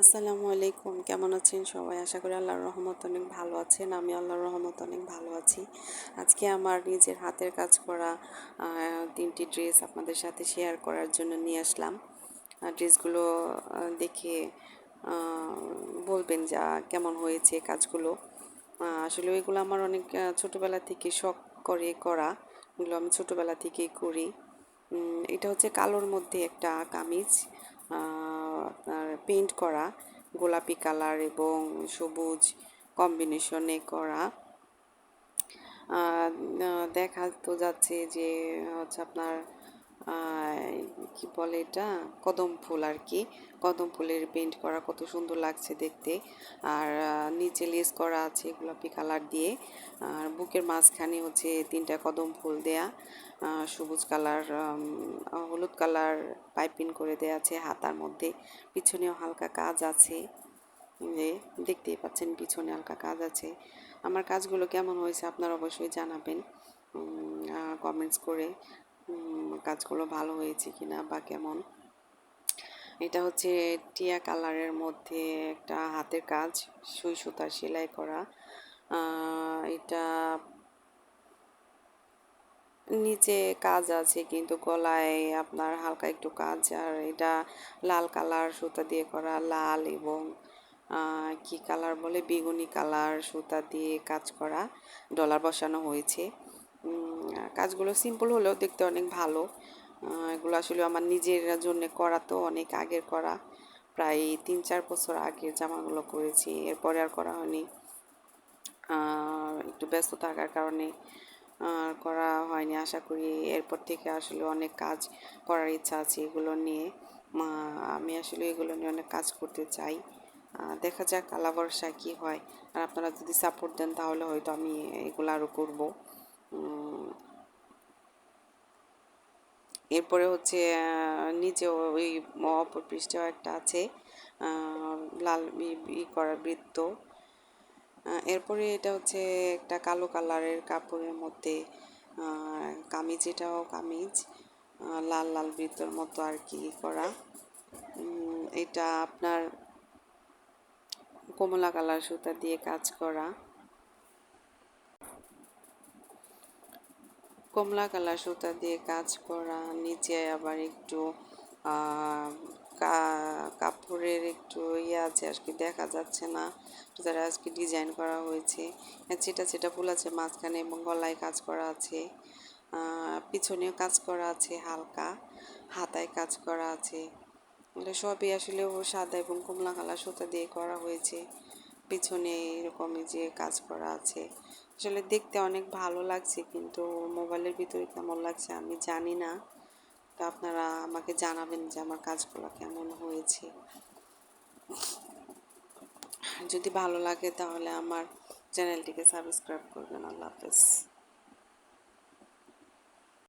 আসসালামু আলাইকুম, কেমন আছেন সবাই? আশা করি আল্লাহর রহমত অনেক ভালো আছেন। আমি আল্লাহর রহমত অনেক ভালো আছি। আজকে আমার নিজের হাতের কাজ করা 3টি ড্রেস আপনাদের সাথে শেয়ার করার জন্য নিয়ে আসলাম। ড্রেসগুলো দেখে বলবেন যা কেমন হয়েছে কাজগুলো। আসলে ওইগুলো আমার অনেক ছোটোবেলা থেকে শখ করে করা। এগুলো আমি ছোটোবেলা থেকেই করি। এটা হচ্ছে কালোর মধ্যে একটা কামিজ, আপনার পেইন্ট করা, গোলাপি কালার এবং সবুজ কম্বিনেশনে করা। দেখা তো যাচ্ছে যে হচ্ছে আপনার কি বলে এটা, কদম ফুল আর কি। কদম ফুলের পেইন্ট করা কত সুন্দর লাগছে দেখতে। আর নিচে লেস করা আছে গোলাপি কালার দিয়ে। আর বুকের মাঝখানে হচ্ছে 3টা কদম ফুল দেয়া, সবুজ কালার, হলুদ কালার পাইপিং করে দেয়া আছে হাতার মধ্যে। পিছনেও হালকা কাজ আছে, যে দেখতেই পাচ্ছেন পিছনে হালকা কাজ আছে। আমার কাজগুলো কেমন হয়েছে আপনারা অবশ্যই জানাবেন কমেন্টস করে, কাজগুলো ভালো হয়েছে কিনা বা কেমন। এটা হচ্ছে টিয়া কালারের মধ্যে একটা হাতের কাজ, সুই সুতার সেলাই করা। এটা নিচে কাজ আছে কিন্তু গলায় আপনার হালকা একটু কাজ। আর এটা লাল কালার সুতা দিয়ে করা, লাল এবং কি কালার বলে, বেগুনি কালার সুতা দিয়ে কাজ করা, ডলার বসানো হয়েছে। কাজগুলো সিম্পল হলেও দেখতে অনেক ভালো। এগুলো আসলে আমার নিজের জন্য করা, তো অনেক আগের করা, প্রায় 3-4 বছর আগের জামাগুলো করেছি, এরপরে আর করা হয়নি। একটু ব্যস্ত থাকার কারণে করা হয়নি। আশা করি এরপর থেকে আসলে অনেক কাজ করার ইচ্ছা আছে এগুলো নিয়ে। আমি আসলে এগুলো নিয়ে অনেক কাজ করতে চাই। দেখা যাক আল্লাহ ভরসায় কী হয়। আর আপনারা যদি সাপোর্ট দেন তাহলে হয়তো আমি এগুলো আরও করবো। এরপরে হচ্ছে নিচেও ওই অপর পৃষ্ঠেও একটা আছে লাল করা বৃত্ত। এরপরে এটা হচ্ছে একটা কালো কালারের কাপড়ের মধ্যে কামিজ, এটাও কামিজ, লাল লাল বৃত্তর মতো আর কি করা। এটা আপনার কমলা কালার সুতা দিয়ে কাজ করা, কমলা কালার সুতা দিয়ে কাজ করা। নিচে আবার একটু কাপড়ের একটু ইয়ে আছে আর কি, দেখা যাচ্ছে না, যারা আজকে ডিজাইন করা হয়েছে। যেটা যেটা ফুল আছে মাঝখানে এবং গলায় কাজ করা আছে, পিছনেও কাজ করা আছে, হালকা হাতায় কাজ করা আছে। এগুলো সবই আসলে ও সাদা এবং কমলা কালার সুতা দিয়ে করা হয়েছে। পিছনে এরকমই যে কাজ করা আছে, আসলে দেখতে অনেক ভালো লাগছে, কিন্তু মোবাইলের ভিতরে কেমন লাগছে আমি জানি না। তো আপনারা আমাকে জানাবেন যে আমার কাজগুলো কেমন হয়েছে। যদি ভালো লাগে তাহলে আমার চ্যানেলটিকে সাবস্ক্রাইব করবেন। আল্লাহ হাফেজ।